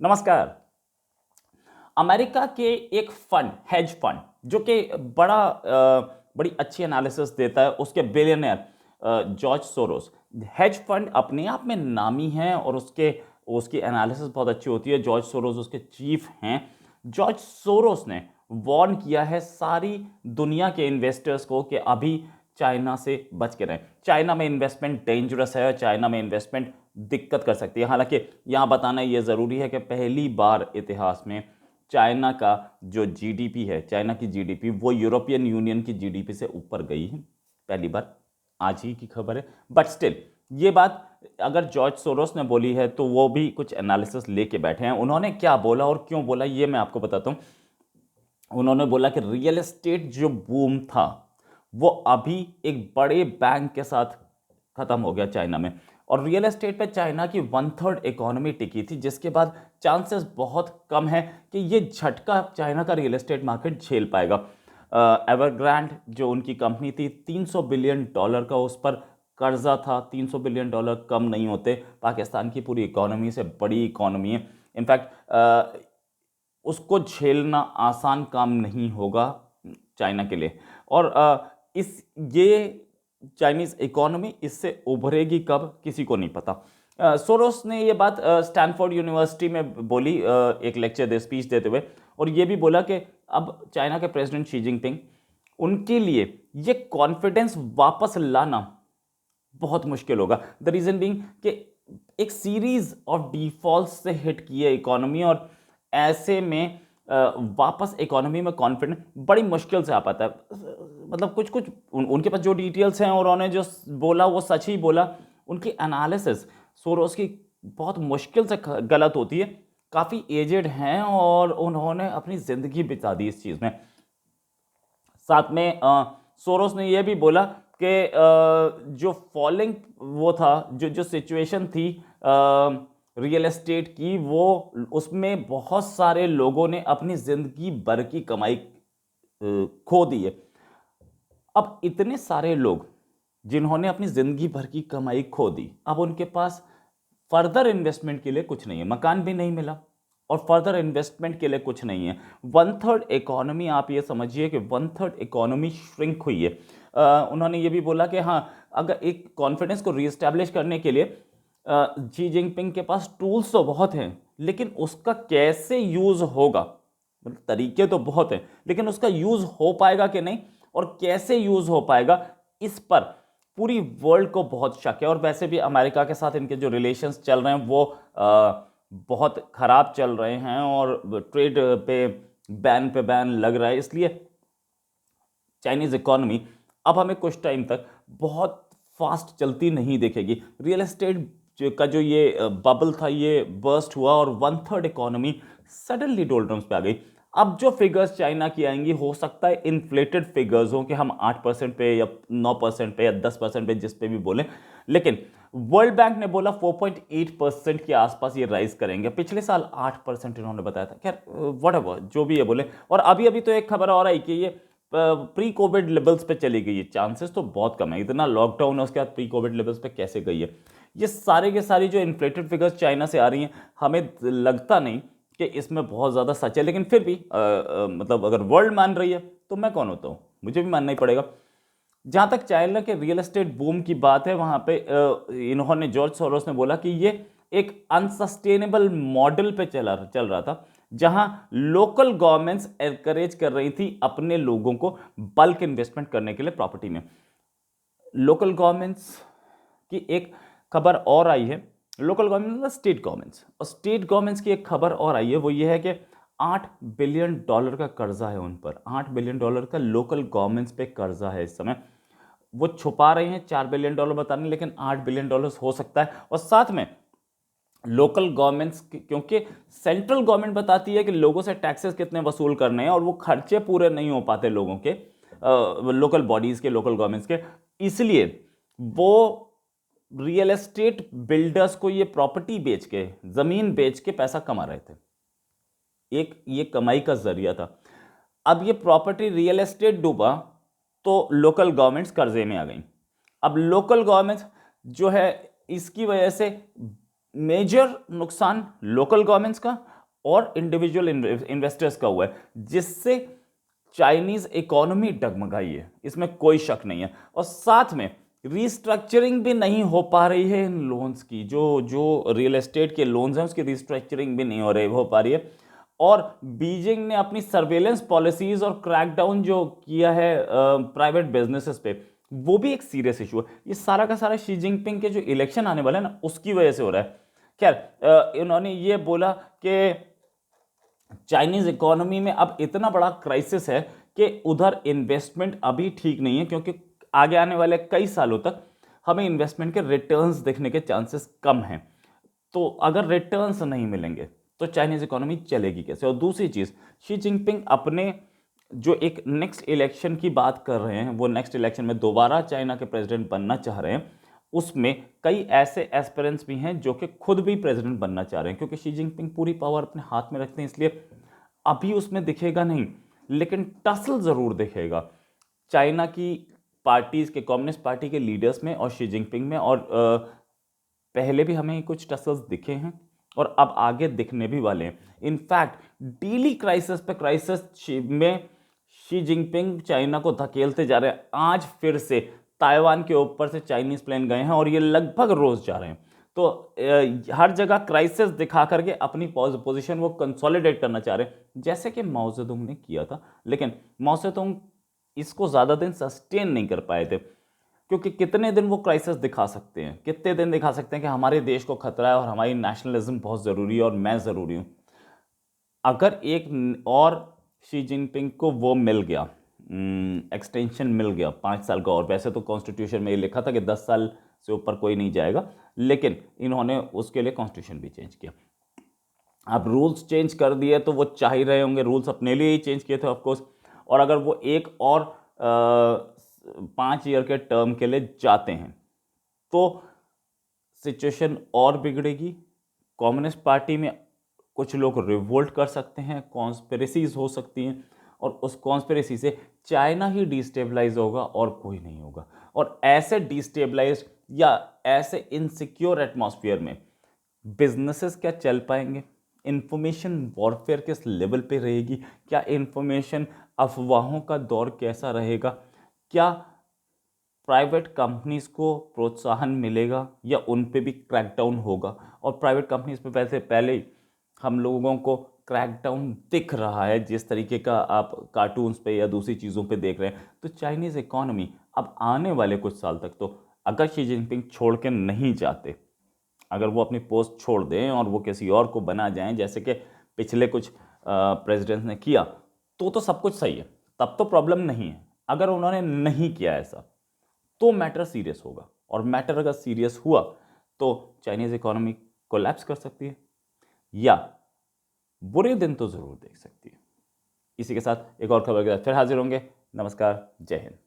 नमस्कार। अमेरिका के एक फंड, हेज फंड, जो कि बड़ी अच्छी एनालिसिस देता है, उसके billionaire George Soros. Hedge fund अपने आप में नामी है और उसके उसकी एनालिसिस बहुत अच्छी होती है। जॉर्ज सोरोस उसके चीफ हैं। जॉर्ज सोरोस ने वार्न किया है सारी दुनिया के इन्वेस्टर्स को कि अभी चाइना से बच के रहें। चाइना में इन्वेस्टमेंट डेंजरस है, चाइना में इन्वेस्टमेंट दिक्कत कर सकती है। हालांकि यहाँ बताना ये ज़रूरी है कि पहली बार इतिहास में चाइना का जो जीडीपी है, चाइना की जीडीपी वो यूरोपियन यूनियन की जीडीपी से ऊपर गई है, पहली बार। आज ही की खबर है। बट स्टिल ये बात अगर जॉर्ज सोरोस ने बोली है तो वो भी कुछ एनालिसिस लेके बैठे हैं। उन्होंने क्या बोला और क्यों बोला ये मैं आपको बताता हूँ। उन्होंने बोला कि रियल एस्टेट जो बूम था वो अभी एक बड़े बैंक के साथ खत्म हो गया चाइना में। और रियल एस्टेट पे चाइना की 1/3 इकोनॉमी टिकी थी, जिसके बाद चांसेस बहुत कम है कि ये झटका चाइना का रियल एस्टेट मार्केट झेल पाएगा। एवरग्रांड जो उनकी कंपनी थी, $300 बिलियन का उस पर कर्जा था। $300 बिलियन कम नहीं होते। पाकिस्तान की पूरी इकोनॉमी से बड़ी इकोनॉमी है। इनफैक्ट उसको झेलना आसान काम नहीं होगा चाइना के लिए। और इस ये चाइनीज इकोनॉमी इससे उभरेगी कब किसी को नहीं पता। सोरोस ने ये बात स्टैनफोर्ड यूनिवर्सिटी में बोली, एक लेक्चर दे स्पीच देते हुए। और ये भी बोला कि अब चाइना के प्रेसिडेंट शी जिनपिंग, उनके लिए ये कॉन्फिडेंस वापस लाना बहुत मुश्किल होगा। द रीजन बीइंग कि एक सीरीज ऑफ डिफॉल्ट से हिट की है इकोनॉमी, और ऐसे में वापस इकोनॉमी में कॉन्फिडेंस बड़ी मुश्किल से आ पाता है। मतलब कुछ कुछ उनके पास जो डिटेल्स हैं और उन्होंने जो बोला वो सच ही बोला। उनकी एनालिसिस सोरोस की बहुत मुश्किल से गलत होती है। काफ़ी एजेड हैं और उन्होंने अपनी ज़िंदगी बिता दी इस चीज़ में। साथ में सोरोस ने यह भी बोला कि जो फॉलिंग वो था, जो जो सिचुएशन थी रियल एस्टेट की, वो उसमें बहुत सारे लोगों ने अपनी जिंदगी भर की कमाई खो दी है। अब इतने सारे लोग जिन्होंने अपनी जिंदगी भर की कमाई खो दी, अब उनके पास फर्दर इन्वेस्टमेंट के लिए कुछ नहीं है। मकान भी नहीं मिला और फर्दर इन्वेस्टमेंट के लिए कुछ नहीं है। 1/3 इकोनॉमी, आप ये समझिए कि 1/3 इकोनॉमी श्रिंक हुई है। उन्होंने ये भी बोला कि हाँ, अगर एक कॉन्फिडेंस को रीएस्टैब्लिश करने के लिए जी जिनपिंग के पास टूल्स तो बहुत हैं, लेकिन उसका कैसे यूज होगा, मतलब तरीके तो बहुत हैं, लेकिन उसका यूज हो पाएगा कि नहीं और कैसे यूज हो पाएगा, इस पर पूरी वर्ल्ड को बहुत शक है। और वैसे भी अमेरिका के साथ इनके जो रिलेशंस चल रहे हैं वो बहुत खराब चल रहे हैं और ट्रेड पे बैन लग रहा है। इसलिए चाइनीज इकोनॉमी अब हमें कुछ टाइम तक बहुत फास्ट चलती नहीं दिखेगी। रियल एस्टेट का जो ये बबल था ये बर्स्ट हुआ और 1/3 इकोनॉमी सडनली डोल्ड्रम्स पे आ गई। अब जो फिगर्स चाइना की आएंगी, हो सकता है इन्फ्लेटेड फिगर्स हो कि हम 8% पे या 9% पे या 10% पे, जिस पे भी बोलें, लेकिन वर्ल्ड बैंक ने बोला 4.8% के आसपास ये राइज करेंगे। पिछले साल 8% इन्होंने बताया था। खैर व्हाटएवर जो भी ये बोले। और अभी अभी तो एक खबर और आई कि ये प्री कोविड लेवल्स पे चली गई है। चांसेस तो बहुत कम है, इतना लॉकडाउन है उसके बाद प्री कोविड लेवल्स पे कैसे गई है। ये सारे के सारी जो इन्फ्लेटेड फिगर्स चाइना से आ रही हैं, हमें लगता नहीं कि इसमें बहुत ज़्यादा सच है, लेकिन फिर भी मतलब अगर वर्ल्ड मान रही है तो मैं कौन होता हूँ, मुझे भी मानना ही पड़ेगा। जहाँ तक चाइना के रियल एस्टेट बूम की बात है, वहाँ पे इन्होंने जॉर्ज सोरोस ने बोला कि ये एक अनसस्टेनेबल मॉडल पे चल रहा था, जहां लोकल गवर्नमेंट्स एनकरेज कर रही थी अपने लोगों को बल्क इन्वेस्टमेंट करने के लिए प्रॉपर्टी में। लोकल गवर्नमेंट्स की एक खबर और आई है। लोकल गवर्नमेंट मतलब स्टेट गवर्नमेंट्स, और स्टेट गवर्नमेंट्स की एक खबर और आई है, वो ये है कि $8 बिलियन का कर्जा है उन पर। $8 बिलियन का लोकल गवर्नमेंट्स पे कर्जा है इस समय। वो छुपा रहे हैं $4 बिलियन बताने, लेकिन $8 बिलियन हो सकता है। और साथ में लोकल गवर्नमेंट्स, क्योंकि सेंट्रल गवर्नमेंट बताती है कि लोगों से टैक्सेस कितने वसूल करने हैं और वो खर्चे पूरे नहीं हो पाते लोगों के, लोकल बॉडीज के, लोकल गवर्नमेंट्स के, इसलिए वो रियल एस्टेट बिल्डर्स को ये प्रॉपर्टी बेच के, जमीन बेच के पैसा कमा रहे थे। एक ये कमाई का जरिया था। अब ये प्रॉपर्टी रियल एस्टेट डूबा तो लोकल गवर्नमेंट्स कर्जे में आ गई। अब लोकल गवर्नमेंट्स जो है, इसकी वजह से मेजर नुकसान लोकल गवर्नमेंट्स का और इंडिविजुअल इन्वेस्टर्स का हुआ है, जिससे चाइनीज इकोनॉमी डगमगाई है, इसमें कोई शक नहीं है। और साथ में रीस्ट्रक्चरिंग भी नहीं हो पा रही है इन लोन्स की, जो जो रियल एस्टेट के लोन्स हैं उसकी रीस्ट्रक्चरिंग भी नहीं हो पा रही है। और बीजिंग ने अपनी सर्वेलेंस पॉलिसीज और क्रैकडाउन जो किया है प्राइवेट बिजनेसेस पे, वो भी एक सीरियस इशू है। ये सारा का सारा शी जिनपिंग के जो इलेक्शन आने वाला है ना, उसकी वजह से हो रहा है। खैर, इन्होंने ये बोला कि चाइनीज इकोनॉमी में अब इतना बड़ा क्राइसिस है कि उधर इन्वेस्टमेंट अभी ठीक नहीं है, क्योंकि आगे आने वाले कई सालों तक हमें इन्वेस्टमेंट के रिटर्न्स देखने के चांसेस कम हैं। तो अगर रिटर्न्स नहीं मिलेंगे तो चाइनीज इकोनॉमी चलेगी कैसे? और दूसरी चीज, शी जिनपिंग अपने जो एक नेक्स्ट इलेक्शन की बात कर रहे हैं, वो नेक्स्ट इलेक्शन में दोबारा चाइना के प्रेसिडेंट बनना चाह रहे हैं, उसमें कई ऐसे एस्पिरेंट्स भी हैं जो कि खुद भी प्रेसिडेंट बनना चाह रहे हैं, क्योंकि शी जिनपिंग पूरी पावर अपने हाथ में रखते हैं, इसलिए अभी उसमें दिखेगा नहीं, लेकिन टसल जरूर दिखेगा चाइना की पार्टीज के, कम्युनिस्ट पार्टी के लीडर्स में और शी जिनपिंग में। और पहले भी हमें कुछ टसल्स दिखे हैं और अब आगे दिखने भी वाले हैं। इनफैक्ट डेली क्राइसिस पे क्राइसिस में शी जिनपिंग चाइना को धकेलते जा रहे हैं। आज फिर से ताइवान के ऊपर से चाइनीज प्लेन गए हैं और ये लगभग रोज जा रहे हैं। तो हर जगह क्राइसिस दिखा करके अपनी पोजीशन वो कंसोलिडेट करना चाह रहे हैं, जैसे कि माओ जेडुंग ने किया था। लेकिन माओ जेडुंग इसको ज़्यादा दिन सस्टेन नहीं कर पाए थे, क्योंकि कितने दिन वो क्राइसिस दिखा सकते हैं, कितने दिन दिखा सकते हैं कि हमारे देश को खतरा है और हमारी नेशनलिज्म बहुत ज़रूरी है और मैं ज़रूरी हूँ। अगर एक और शी जिनपिंग को वो मिल गया, एक्सटेंशन मिल गया 5 साल का, और वैसे तो कॉन्स्टिट्यूशन में ये लिखा था कि 10 साल से ऊपर कोई नहीं जाएगा, लेकिन इन्होंने उसके लिए कॉन्स्टिट्यूशन भी चेंज किया। अब रूल्स चेंज कर दिए तो वो चाह ही रहे होंगे, रूल्स अपने लिए ही चेंज किए थे ऑफकोर्स। और अगर वो एक और 5 ईयर के टर्म के लिए जाते हैं तो सिचुएशन और बिगड़ेगी। कम्युनिस्ट पार्टी में कुछ लोग रिवोल्ट कर सकते हैं, कॉन्स्पिरेसीज हो सकती हैं, और उस कॉन्स्पिरेसी से चाइना ही डिस्टेबलाइज होगा और कोई नहीं होगा। और ऐसे डिस्टेबलाइज या ऐसे इनसिक्योर एटमॉस्फेयर में बिजनेसेस क्या चल पाएंगे? इंफॉर्मेशन वॉरफेयर किस लेवल पे रहेगी? क्या इंफॉर्मेशन अफवाहों का दौर कैसा रहेगा? क्या प्राइवेट कंपनीज को प्रोत्साहन मिलेगा या उन पे भी क्रैकडाउन होगा? और प्राइवेट कंपनीज पे वैसे पहले ही हम लोगों को क्रैकडाउन दिख रहा है, जिस तरीके का आप कार्टून्स पे या दूसरी चीज़ों पे देख रहे हैं। तो चाइनीज़ इकोनॉमी अब आने वाले कुछ साल तक, तो अगर शी जिनपिंग छोड़ के नहीं जाते, अगर वो अपनी पोस्ट छोड़ दें और वो किसी और को बना जाएं, जैसे कि पिछले कुछ प्रेसिडेंट्स ने किया, तो सब कुछ सही है, तब तो प्रॉब्लम नहीं है। अगर उन्होंने नहीं किया ऐसा तो मैटर सीरियस होगा, और मैटर अगर सीरियस हुआ तो चाइनीज इकोनॉमी कोलैप्स कर सकती है या बुरे दिन तो जरूर देख सकती है। इसी के साथ एक और खबर के साथ फिर हाजिर होंगे। नमस्कार, जय हिंद।